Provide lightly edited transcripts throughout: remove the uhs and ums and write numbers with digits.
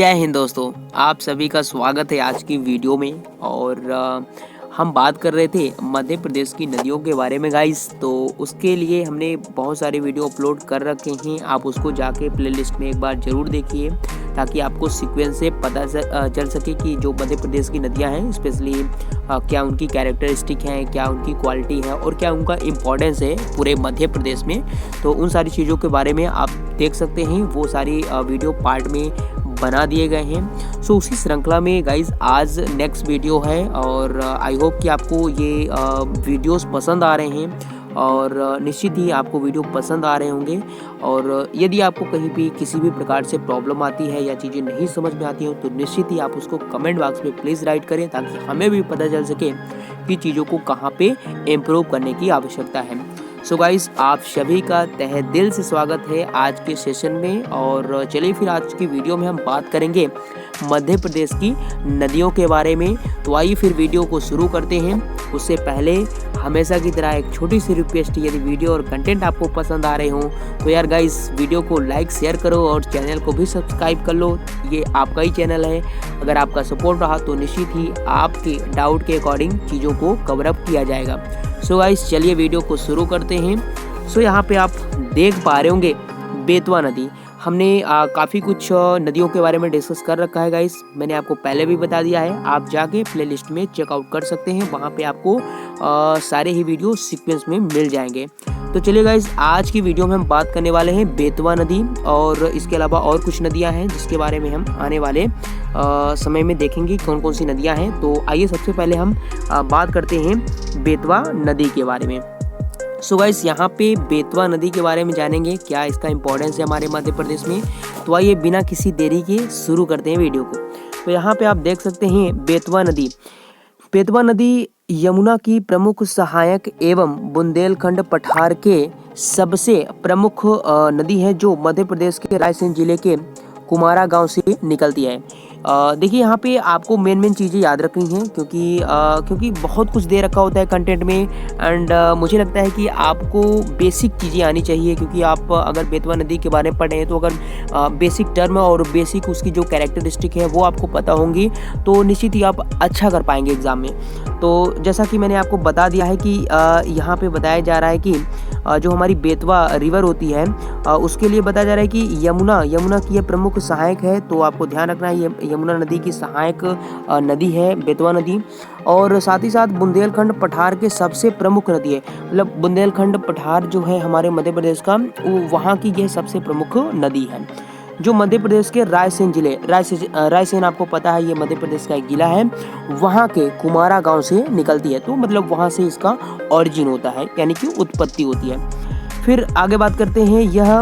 जय हिंद दोस्तों, आप सभी का स्वागत है आज की वीडियो में। और हम बात कर रहे थे मध्य प्रदेश की नदियों के बारे में गाइस। तो उसके लिए हमने बहुत सारे वीडियो अपलोड कर रखे हैं, आप उसको जाके प्लेलिस्ट में एक बार ज़रूर देखिए ताकि आपको सीक्वेंस से पता चल सके कि जो मध्य प्रदेश की नदियां हैं स्पेशली क्या उनकी कैरेक्टरिस्टिक हैं, क्या उनकी क्वालिटी है और क्या उनका इम्पोर्टेंस है पूरे मध्य प्रदेश में। तो उन सारी चीज़ों के बारे में आप देख सकते हैं, वो सारी वीडियो पार्ट में बना दिए गए हैं। सो उसी श्रृंखला में गाइज आज नेक्स्ट वीडियो है और आई होप कि आपको ये वीडियोस पसंद आ रहे हैं और निश्चित ही आपको वीडियो पसंद आ रहे होंगे। और यदि आपको कहीं भी किसी भी प्रकार से प्रॉब्लम आती है या चीज़ें नहीं समझ में आती हो तो निश्चित ही आप उसको कमेंट बॉक्स में प्लीज़ राइट करें ताकि हमें भी पता चल सके कि चीज़ों को कहाँ पे इम्प्रूव करने की आवश्यकता है। सो गाइस, आप सभी का तहे दिल से स्वागत है आज के सेशन में। और चलिए फिर आज की वीडियो में हम बात करेंगे मध्य प्रदेश की नदियों के बारे में। तो आइए फिर वीडियो को शुरू करते हैं। उससे पहले हमेशा की तरह एक छोटी सी रिक्वेस्ट, यदि वीडियो और कंटेंट आपको पसंद आ रहे हों तो यार गाइस वीडियो को लाइक शेयर करो और चैनल को भी सब्सक्राइब कर लो। ये आपका ही चैनल है, अगर आपका सपोर्ट रहा तो निश्चित ही आपके डाउट के अकॉर्डिंग चीज़ों को कवर अप किया जाएगा। सो गाइस चलिए वीडियो को शुरू करते हैं। सो यहाँ पे आप देख पा रहे होंगे बेतवा नदी। हमने काफ़ी कुछ नदियों के बारे में डिस्कस कर रखा है गाइस, मैंने आपको पहले भी बता दिया है। आप जाके प्लेलिस्ट में चेकआउट कर सकते हैं, वहाँ पे आपको सारे ही वीडियो सीक्वेंस में मिल जाएंगे। तो चलिए गाइस, आज की वीडियो में हम बात करने वाले हैं बेतवा नदी और इसके अलावा और कुछ नदियाँ हैं जिसके बारे में हम आने वाले समय में देखेंगे कौन कौन सी नदियाँ हैं। तो आइए सबसे पहले हम बात करते हैं बेतवा नदी के बारे में। सो गाइस, यहाँ पे बेतवा नदी के बारे में जानेंगे, क्या इसका इम्पोर्टेंस है हमारे मध्य प्रदेश में। तो आइए बिना किसी देरी के शुरू करते हैं वीडियो को। तो यहाँ पे आप देख सकते हैं बेतवा नदी। बेतवा नदी यमुना की प्रमुख सहायक एवं बुंदेलखंड पठार के सबसे प्रमुख नदी है जो मध्य प्रदेश के रायसेन जिले के कुमारा गांव से निकलती है। देखिए यहाँ पे आपको मेन चीज़ें याद रखनी हैं क्योंकि बहुत कुछ दे रखा होता है कंटेंट में। एंड मुझे लगता है कि आपको बेसिक चीज़ें आनी चाहिए, क्योंकि आप अगर बेतवा नदी के बारे में पढ़ें तो अगर बेसिक टर्म और बेसिक उसकी जो कैरेक्टरिस्टिक है वो आपको पता होंगी तो निश्चित ही आप अच्छा कर पाएंगे एग्ज़ाम में। तो जैसा कि मैंने आपको बता दिया है कि यहाँ पे बताया जा रहा है कि जो हमारी बेतवा रिवर होती है उसके लिए बताया जा रहा है कि यमुना की यह प्रमुख सहायक है। तो आपको ध्यान रखना है, ये यमुना नदी की सहायक नदी है बेतवा नदी। और साथ ही साथ बुंदेलखंड पठार के सबसे प्रमुख नदी है, मतलब बुंदेलखंड पठार जो है हमारे मध्य प्रदेश का, वहाँ की यह सबसे प्रमुख नदी है जो मध्य प्रदेश के रायसेन जिले, रायसेन आपको पता है ये मध्य प्रदेश का एक जिला है, वहाँ के कुमारा गांव से निकलती है। तो मतलब वहाँ से इसका ओरिजिन होता है, यानी कि उत्पत्ति होती है। फिर आगे बात करते हैं, यह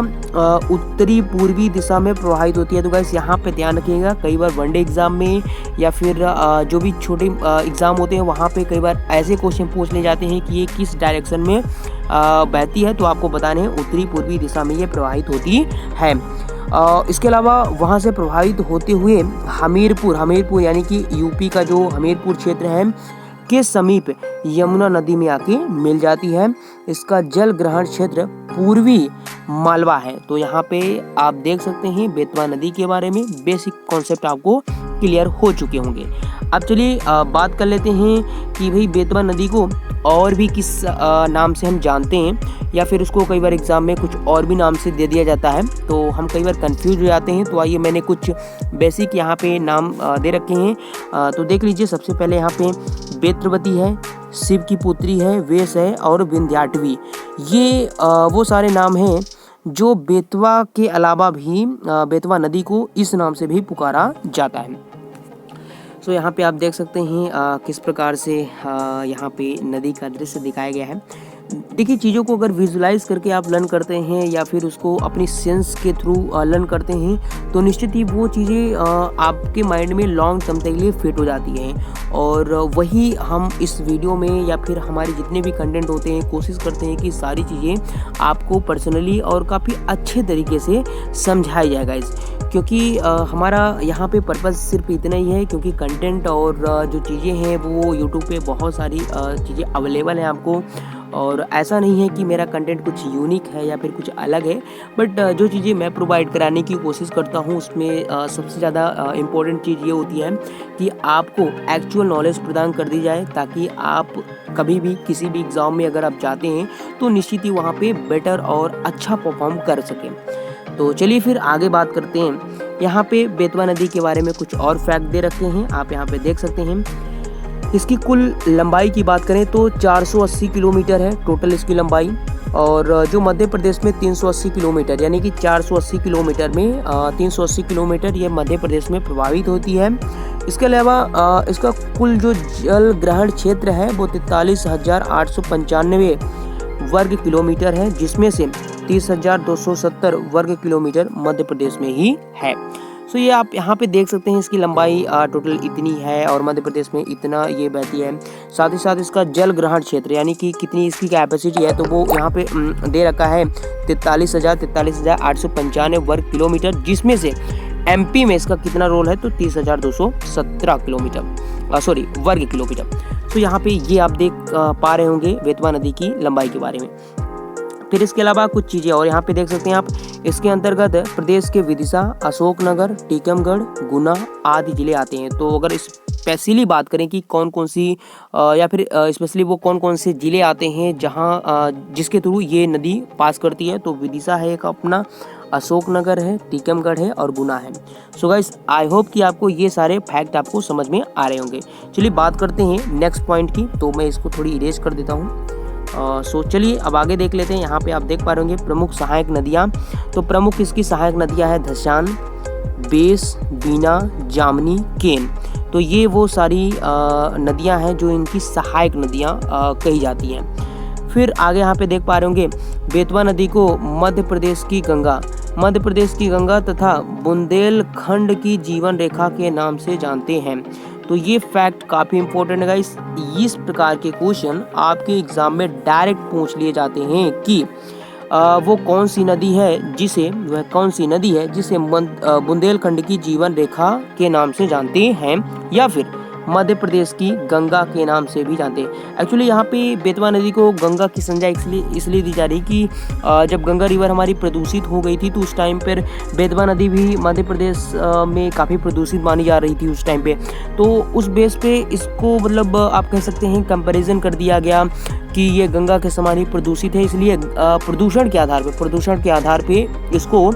उत्तरी पूर्वी दिशा में प्रवाहित होती है। तो गाइस यहाँ पे ध्यान रखिएगा, कई बार वनडे एग्जाम में या फिर जो भी छोटे एग्जाम होते हैं वहाँ पे कई बार ऐसे क्वेश्चन पूछ ले जाते हैं कि ये किस डायरेक्शन में बहती है। तो आपको बताने हैं उत्तरी पूर्वी दिशा में ये प्रवाहित होती है। इसके अलावा वहाँ से प्रभावित होते हुए हमीरपुर यानी कि यूपी का जो हमीरपुर क्षेत्र है के समीप यमुना नदी में आके मिल जाती है। इसका जल ग्रहण क्षेत्र पूर्वी मालवा है। तो यहाँ पे आप देख सकते हैं बेतवा नदी के बारे में बेसिक कॉन्सेप्ट आपको क्लियर हो चुके होंगे। अब चलिए बात कर लेते हैं कि भाई बेतवा नदी को और भी किस नाम से हम जानते हैं, या फिर उसको कई बार एग्जाम में कुछ और भी नाम से दे दिया जाता है तो हम कई बार कंफ्यूज हो जाते हैं। तो आइए मैंने कुछ बेसिक यहाँ पे नाम दे रखे हैं। तो देख लीजिए, सबसे पहले यहाँ पे बेत्रवती है, शिव की पुत्री है, वेश है और विंध्याटवी। ये वो सारे नाम हैं जो बेतवा के अलावा भी बेतवा नदी को इस नाम से भी पुकारा जाता है। सो यहाँ पे आप देख सकते हैं किस प्रकार से यहाँ पे नदी का दृश्य दिखाया गया है। देखिए, चीज़ों को अगर विजुलाइज करके आप लर्न करते हैं या फिर उसको अपनी सेंस के थ्रू लर्न करते हैं तो निश्चित ही वो चीज़ें आपके माइंड में लॉन्ग टर्म तक के लिए फिट हो जाती हैं। और वही हम इस वीडियो में या फिर हमारे जितने भी कंटेंट होते हैं कोशिश करते हैं कि सारी चीज़ें आपको पर्सनली और काफ़ी अच्छे तरीके से समझाई जाए गाइस, क्योंकि हमारा यहाँ पे पर्पज़ सिर्फ इतना ही है क्योंकि कंटेंट और जो चीज़ें हैं वो यूट्यूब पे बहुत सारी चीज़ें अवेलेबल हैं आपको और ऐसा नहीं है कि मेरा कंटेंट कुछ यूनिक है या फिर कुछ अलग है, बट जो चीज़ें मैं प्रोवाइड कराने की कोशिश करता हूँ उसमें सबसे ज़्यादा इम्पोर्टेंट चीज़ ये होती है कि आपको एक्चुअल नॉलेज प्रदान कर दी जाए, ताकि आप कभी भी किसी भी एग्ज़ाम में अगर आप जाते हैं तो निश्चित ही वहाँ पे बेटर और अच्छा परफॉर्म कर सकें। तो चलिए फिर आगे बात करते हैं। यहाँ पे बेतवा नदी के बारे में कुछ और फैक्ट दे रखे हैं, आप यहाँ पे देख सकते हैं। इसकी कुल लंबाई की बात करें तो 480 किलोमीटर है टोटल इसकी लंबाई, और जो मध्य प्रदेश में 380 किलोमीटर, यानी कि 480 किलोमीटर में 380 किलोमीटर ये मध्य प्रदेश में प्रभावित होती है। इसके अलावा इसका कुल जो जल ग्रहण क्षेत्र है वो 43,895 वर्ग किलोमीटर है, जिसमें से 30,270 वर्ग किलोमीटर मध्य प्रदेश में ही है। सो ये आप यहाँ पे देख सकते हैं, इसकी लंबाई टोटल इतनी है और मध्य प्रदेश में इतना ये बहती है। साथ ही साथ इसका जल ग्रहण क्षेत्र यानी कि कितनी इसकी कैपेसिटी है तो वो यहाँ पे दे रखा है 43,895 वर्ग किलोमीटर, जिसमें से एमपी में इसका कितना रोल है तो 30,217 किलोमीटर वर्ग किलोमीटर। तो यहाँ पे ये आप देख पा रहे होंगे बेतवा नदी की लंबाई के बारे में। फिर इसके अलावा कुछ चीज़ें और यहाँ पे देख सकते हैं आप, इसके अंतर्गत प्रदेश के विदिशा, अशोकनगर, टीकमगढ़, गुना आदि जिले आते हैं। तो अगर स्पेशली बात करें कि कौन कौन सी या फिर स्पेशली वो कौन कौन से ज़िले आते हैं जहाँ जिसके थ्रू ये नदी पास करती है, तो विदिशा है एक अपना, अशोकनगर है, टीकमगढ़ है और गुना है। सो गाइस आई होप कि आपको ये सारे फैक्ट आपको समझ में आ रहे होंगे। चलिए बात करते हैं नेक्स्ट पॉइंट की, तो मैं इसको थोड़ी इरेज कर देता हूँ। सो चलिए अब आगे देख लेते हैं। यहाँ पे आप देख पा रहे होंगे प्रमुख सहायक नदियाँ। तो प्रमुख इसकी सहायक नदियाँ है धसान, बेस, बीना, जामनी, केन। तो ये वो सारी नदियाँ हैं जो इनकी सहायक नदियाँ कही जाती हैं। फिर आगे यहाँ पे देख पा रहे होंगे बेतवा नदी को मध्य प्रदेश की गंगा तथा बुंदेलखंड की जीवन रेखा के नाम से जानते हैं। तो ये फैक्ट काफ़ी इंपॉर्टेंट है गाइस। इस प्रकार के क्वेश्चन आपके एग्जाम में डायरेक्ट पूछ लिए जाते हैं कि वो कौन सी नदी है जिसे बुंदेलखंड की जीवन रेखा के नाम से जानते हैं, या फिर मध्य प्रदेश की गंगा के नाम से भी जानते हैं। एक्चुअली यहाँ पे बेतवा नदी को गंगा की संज्ञा इसलिए दी जा रही कि जब गंगा रिवर हमारी प्रदूषित हो गई थी तो उस टाइम पर बेतवा नदी भी मध्य प्रदेश में काफ़ी प्रदूषित मानी जा रही थी उस टाइम पे। तो उस बेस पे इसको मतलब आप कह सकते हैं कंपैरिजन कर दिया गया कि ये गंगा के समान ही प्रदूषित है, इसलिए प्रदूषण के आधार पे इसको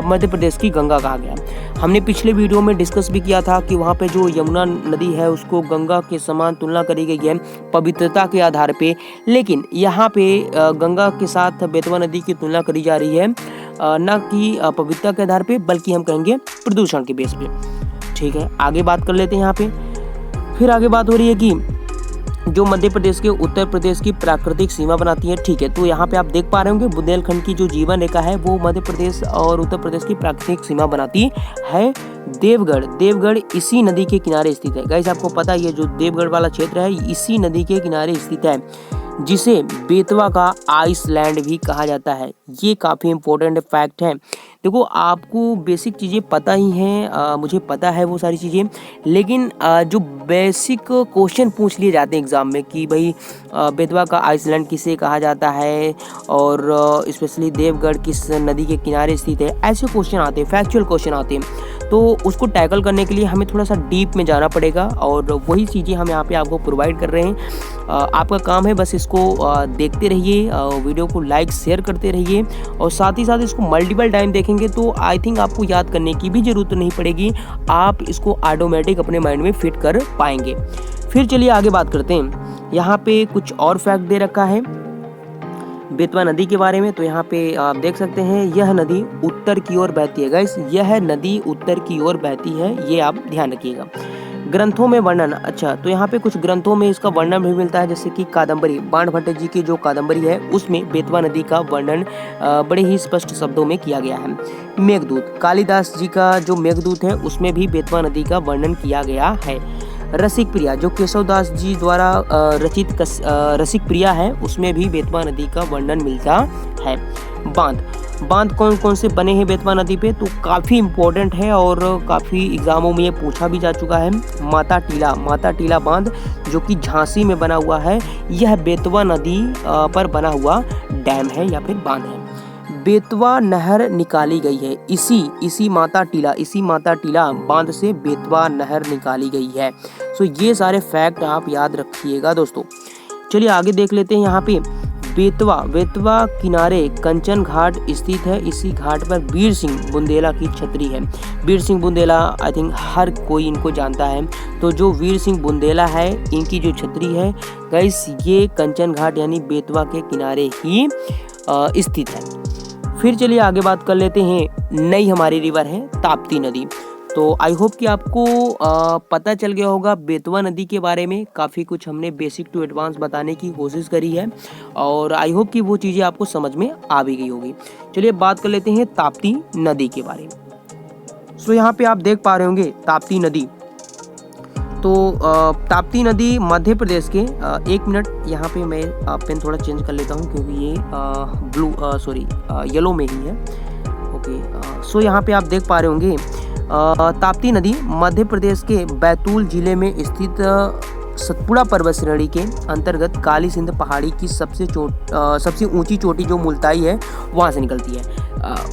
मध्य प्रदेश की गंगा कहा गया। हमने पिछले वीडियो में डिस्कस भी किया था कि वहाँ पे जो यमुना नदी है उसको गंगा के समान तुलना करी गई है पवित्रता के आधार पे, लेकिन यहाँ पे गंगा के साथ बेतवा नदी की तुलना करी जा रही है न कि पवित्रता के आधार पे, बल्कि हम कहेंगे प्रदूषण के बेस पे। ठीक है, आगे बात कर लेते हैं। यहाँ पे फिर आगे बात हो रही है कि जो मध्य प्रदेश के उत्तर प्रदेश की प्राकृतिक सीमा बनाती है। ठीक है, तो यहाँ पे आप देख पा रहे होंगे बुंदेलखंड की जो जीवन रेखा है वो मध्य प्रदेश और उत्तर प्रदेश की प्राकृतिक सीमा बनाती है। देवगढ़ इसी नदी के किनारे स्थित है। गाइस आपको पता है ये जो देवगढ़ वाला क्षेत्र है इसी नदी के किनारे स्थित है, जिसे बेतवा का आइसलैंड भी कहा जाता है। ये काफ़ी इंपॉर्टेंट फैक्ट है। देखो आपको बेसिक चीज़ें पता ही हैं, मुझे पता है वो सारी चीज़ें, लेकिन जो बेसिक क्वेश्चन पूछ लिए जाते हैं एग्ज़ाम में कि भाई बेतवा का आइसलैंड किसे कहा जाता है और स्पेशली देवगढ़ किस नदी के किनारे स्थित है, ऐसे क्वेश्चन आते हैं, फैक्चुअल क्वेश्चन आते हैं। तो उसको टैकल करने के लिए हमें थोड़ा सा डीप में जाना पड़ेगा और वही चीज़ें हम यहाँ पे आपको प्रोवाइड कर रहे हैं। आपका काम है बस इसको देखते रहिए, वीडियो को लाइक शेयर करते रहिए और साथ ही साथ इसको मल्टीपल टाइम देखेंगे तो आई थिंक आपको याद करने की भी ज़रूरत नहीं पड़ेगी, आप इसको ऑटोमेटिक अपने माइंड में फिट कर पाएंगे। फिर चलिए आगे बात करते हैं। यहाँ पे कुछ और फैक्ट दे रखा है बेतवा नदी के बारे में। तो यहाँ पे आप देख सकते हैं यह नदी उत्तर की ओर बहती है। गाइस यह नदी उत्तर की ओर बहती है, ये आप ध्यान रखिएगा। ग्रंथों में वर्णन, अच्छा तो यहाँ पे कुछ ग्रंथों में इसका वर्णन भी मिलता है, जैसे कि कादम्बरी, बाणभट्ट जी की जो कादम्बरी है उसमें बेतवा नदी का वर्णन बड़े ही स्पष्ट शब्दों में किया गया है। मेघदूत, कालिदास जी का जो मेघदूत है उसमें भी बेतवा नदी का वर्णन किया गया है। रसिक प्रिया जो केशवदास जी द्वारा रचित रसिक प्रिया है, उसमें भी बेतवा नदी का वर्णन मिलता है। बांध कौन कौन से बने हैं बेतवा नदी पे, तो काफ़ी इम्पोर्टेंट है और काफ़ी एग्जामों में ये पूछा भी जा चुका है। माता टीला बांध जो कि झांसी में बना हुआ है, यह बेतवा नदी पर बना हुआ डैम है या फिर बांध है। बेतवा नहर निकाली गई है, इसी माता टीला बांध से बेतवा नहर निकाली गई है। सो ये सारे फैक्ट आप याद रखिएगा दोस्तों। चलिए आगे देख लेते हैं। यहाँ पे बेतवा किनारे कंचन घाट स्थित है। इसी घाट पर वीर सिंह बुंदेला की छतरी है। वीर सिंह बुंदेला आई थिंक हर कोई इनको जानता है। तो जो वीर सिंह बुंदेला है, इनकी जो छतरी है गाइस, ये कंचन घाट यानी बेतवा के किनारे ही स्थित है। फिर चलिए आगे बात कर लेते हैं। नई हमारी रिवर है ताप्ती नदी। तो आई होप कि आपको पता चल गया होगा बेतवा नदी के बारे में। काफ़ी कुछ हमने बेसिक टू एडवांस बताने की कोशिश करी है और आई होप कि वो चीज़ें आपको समझ में आ भी गई होगी। चलिए बात कर लेते हैं ताप्ती नदी के बारे में। सो यहाँ पे आप देख पा रहे होंगे ताप्ती नदी। तो ताप्ती नदी मध्य प्रदेश के एक मिनट, यहाँ पे मैं पेन थोड़ा चेंज कर लेता हूँ क्योंकि ये येलो में ही है। ओके, सो यहाँ पे आप देख पा रहे होंगे ताप्ती नदी मध्य प्रदेश के बैतूल जिले में स्थित सतपुड़ा पर्वत श्रेणी के अंतर्गत काली सिंध पहाड़ी की सबसे ऊंची चोटी जो मुल्ताई है, वहाँ से निकलती है।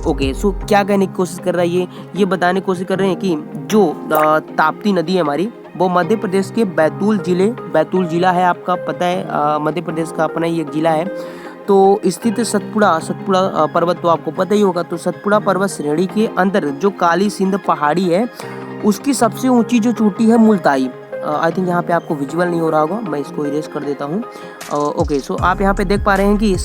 ओके, सो क्या कहने की कोशिश कर रहा है ये बताने की कोशिश कर रहे हैं कि जो ताप्ती नदी है हमारी, वो मध्य प्रदेश के बैतूल जिला है, आपका पता है मध्य प्रदेश का अपना ही एक जिला है। तो स्थित सतपुड़ा पर्वत तो आपको पता ही होगा। तो सतपुड़ा पर्वत श्रेणी के अंतर्गत जो काली सिंध पहाड़ी है, उसकी सबसे ऊंची जो चोटी है मुल्ताई। आई थिंक यहाँ पे आपको विजुअल नहीं हो रहा होगा, मैं इसको इरेज कर देता हूँ। ओके, सो आप यहाँ पे देख पा रहे हैं कि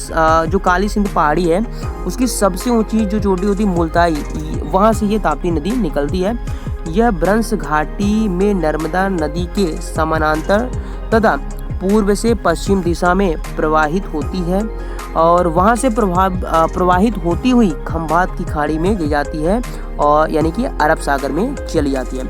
जो काली सिंध पहाड़ी है, उसकी सबसे ऊंची जो चोटी होती है मुल्ताई, वहाँ से ये ताप्ती नदी निकलती है। यह ब्रंश घाटी में नर्मदा नदी के समानांतर तथा पूर्व से पश्चिम दिशा में प्रवाहित होती है और वहाँ से प्रवाहित होती हुई खंभात की खाड़ी में गिर जाती है और यानी कि अरब सागर में चली जाती है।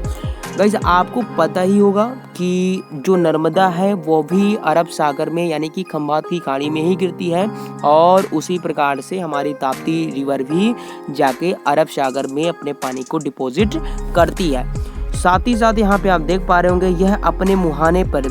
गाइस, आपको पता ही होगा कि जो नर्मदा है वो भी अरब सागर में यानी कि खंभात की खाड़ी में ही गिरती है और उसी प्रकार से हमारी ताप्ती रिवर भी जाके अरब सागर में अपने पानी को डिपॉजिट करती है। साथ ही साथ यहाँ पे आप देख पा रहे होंगे, यह अपने मुहाने पर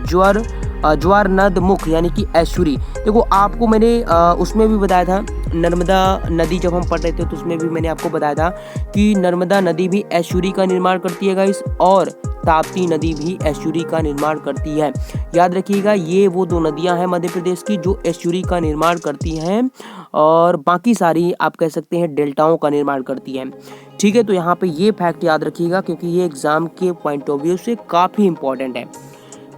ज्वार नद मुख यानी कि एस्चुरी। देखो, आपको मैंने उसमें भी बताया था, नर्मदा नदी जब हम पढ़ रहे थे तो उसमें भी मैंने आपको बताया था कि नर्मदा नदी भी एस्चुरी का निर्माण करती है गाइस, और ताप्ती नदी भी एस्चुरी का निर्माण करती है। याद रखिएगा, ये वो दो नदियां हैं मध्य प्रदेश की जो एस्चुरी का निर्माण करती हैं और बाकी सारी आप कह सकते हैं डेल्टाओं का निर्माण करती हैं। ठीक है, तो यहाँ पे ये फैक्ट याद रखिएगा क्योंकि ये एग्जाम के पॉइंट ऑफ व्यू से काफ़ी इंपॉर्टेंट है।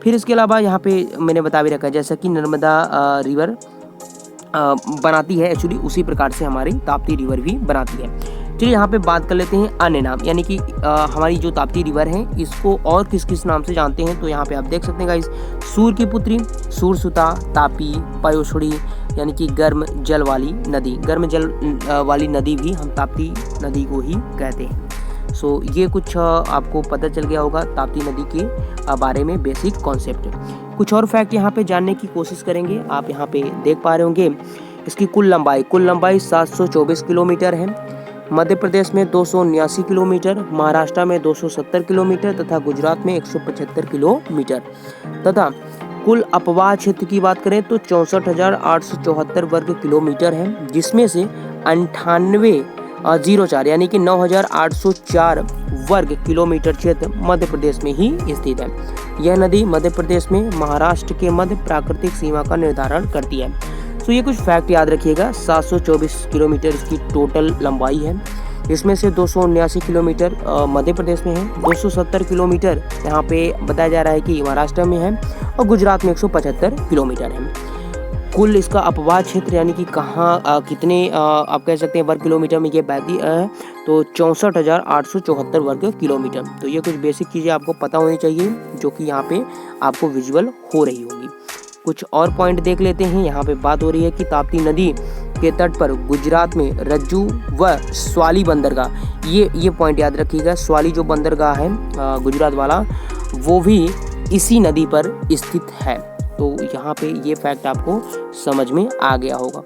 फिर इसके अलावा यहाँ पे मैंने बता भी रखा है, जैसा कि नर्मदा रिवर बनाती है एक्चुअली, उसी प्रकार से हमारी ताप्ती रिवर भी बनाती है। चलिए यहाँ पे बात कर लेते हैं अन्य नाम, यानी कि हमारी जो ताप्ती रिवर है इसको और किस किस नाम से जानते हैं। तो यहाँ पे आप देख सकते हैं गाइस, सूर की पुत्री, सूरसुता, तापी, पयोछड़ी यानी कि गर्म जल वाली नदी। गर्म जल वाली नदी भी हम ताप्ती नदी को ही कहते हैं। सो ये कुछ आपको पता चल गया होगा ताप्ती नदी के बारे में बेसिक कॉन्सेप्ट। कुछ और फैक्ट यहाँ पे जानने की कोशिश करेंगे। आप यहाँ पे देख पा रहे होंगे इसकी कुल लंबाई 724 किलोमीटर है। मध्य प्रदेश में 279 किलोमीटर, महाराष्ट्र में 270 किलोमीटर तथा गुजरात में 175 किलोमीटर तथा कुल अपवाह क्षेत्र की बात करें तो 64,874 वर्ग किलोमीटर है, जिसमें से 98,04 यानी कि 9,804 वर्ग किलोमीटर क्षेत्र मध्य प्रदेश में ही स्थित है। यह नदी मध्य प्रदेश में महाराष्ट्र के मध्य प्राकृतिक सीमा का निर्धारण करती है। तो ये कुछ फैक्ट याद रखिएगा। 724 किलोमीटर इसकी टोटल लंबाई है, इसमें से 279 किलोमीटर मध्य प्रदेश में है, 270 किलोमीटर यहाँ पे बताया जा रहा है कि महाराष्ट्र में है और गुजरात में 175 किलोमीटर है। कुल इसका अपवाह क्षेत्र यानी कि कहाँ कितने आप कह सकते हैं वर्ग किलोमीटर में ये बहती है, तो 64,874 वर्ग किलोमीटर। तो ये कुछ बेसिक चीज़ें आपको पता होनी चाहिए जो कि यहाँ पे आपको विजुअल हो रही होगी। कुछ और पॉइंट देख लेते हैं। यहाँ पे बात हो रही है कि ताप्ती नदी के तट पर गुजरात में रज्जू व स्वाली बंदरगाह, ये पॉइंट याद रखिएगा। स्वाली जो बंदरगाह है गुजरात वाला, वो भी इसी नदी पर स्थित है। तो यहाँ पे ये फैक्ट आपको समझ में आ गया होगा।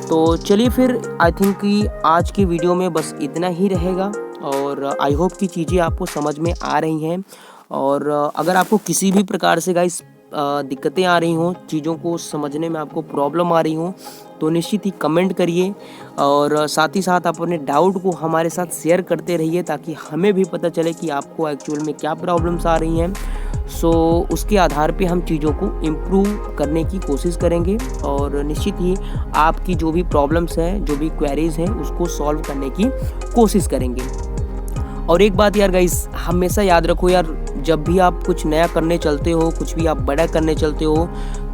तो चलिए फिर आई थिंक कि आज की वीडियो में बस इतना ही रहेगा और आई होप कि चीज़ें आपको समझ में आ रही हैं। और अगर आपको किसी भी प्रकार से गाइस दिक्कतें आ रही हों, चीज़ों को समझने में आपको प्रॉब्लम आ रही हो, तो निश्चित ही कमेंट करिए और साथ ही साथ आप अपने डाउट को हमारे साथ शेयर करते रहिए ताकि हमें भी पता चले कि आपको एक्चुअल में क्या प्रॉब्लम्स आ रही हैं। सो उसके आधार पे हम चीज़ों को इम्प्रूव करने की कोशिश करेंगे और निश्चित ही आपकी जो भी प्रॉब्लम्स हैं, जो भी क्वेरीज हैं, उसको सॉल्व करने की कोशिश करेंगे। और एक बात यार गाइस, हमेशा याद रखो यार, जब भी आप कुछ नया करने चलते हो, कुछ भी आप बड़ा करने चलते हो,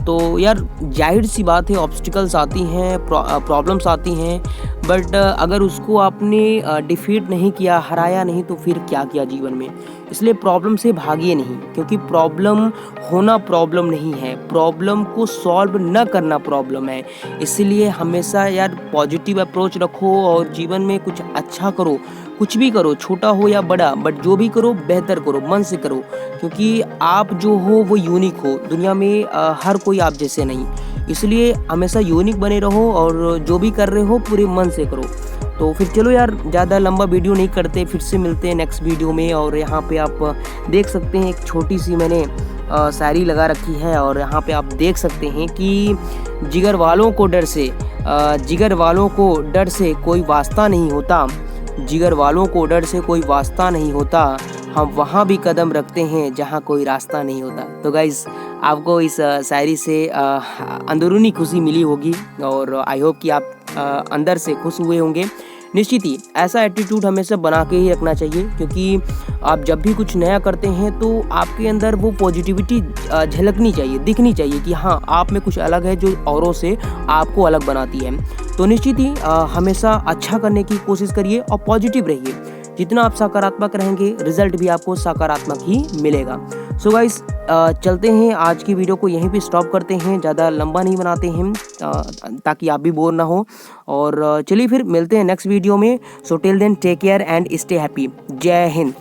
तो यार जाहिर सी बात है ऑब्स्टिकल्स आती हैं, प्रॉब्लम्स आती हैं, बट अगर उसको आपने डिफीट नहीं किया, हराया नहीं, तो फिर क्या किया जीवन में। इसलिए प्रॉब्लम से भागिए नहीं, क्योंकि प्रॉब्लम होना प्रॉब्लम नहीं है, प्रॉब्लम को सॉल्व न करना प्रॉब्लम है। इसलिए हमेशा यार पॉजिटिव अप्रोच रखो और जीवन में कुछ अच्छा करो, कुछ भी करो, छोटा हो या बड़ा, बट जो भी करो बेहतर करो, मन से करो, क्योंकि आप जो हो वो यूनिक हो, दुनिया में हर कोई आप जैसे नहीं। इसलिए हमेशा यूनिक बने रहो और जो भी कर रहे हो पूरे मन से करो। तो फिर चलो यार, ज़्यादा लंबा वीडियो नहीं करते, फिर से मिलते हैं नेक्स्ट वीडियो में। और यहाँ पे आप देख सकते हैं एक छोटी सी मैंने शायरी लगा रखी है और यहाँ पे आप देख सकते हैं कि जिगर वालों को डर से कोई वास्ता नहीं होता, जिगर वालों को डर से कोई वास्ता नहीं होता, हम वहाँ भी कदम रखते हैं जहाँ कोई रास्ता नहीं होता। तो गाइस, आपको इस शायरी से अंदरूनी खुशी मिली होगी और आई होप कि आप अंदर से खुश हुए होंगे। निश्चित ही ऐसा एटीट्यूड हमेशा बना के ही रखना चाहिए, क्योंकि आप जब भी कुछ नया करते हैं तो आपके अंदर वो पॉजिटिविटी झलकनी चाहिए, दिखनी चाहिए कि हाँ, आप में कुछ अलग है जो औरों से आपको अलग बनाती है। तो निश्चित ही हमेशा अच्छा करने की कोशिश करिए और पॉजिटिव रहिए। जितना आप सकारात्मक रहेंगे, रिजल्ट भी आपको सकारात्मक ही मिलेगा। सो गाइस, चलते हैं, आज की वीडियो को यहीं पे स्टॉप करते हैं, ज़्यादा लंबा नहीं बनाते हैं ताकि आप भी बोर ना हो। और चलिए फिर मिलते हैं नेक्स्ट वीडियो में। So till then take care and stay happy. जय हिंद।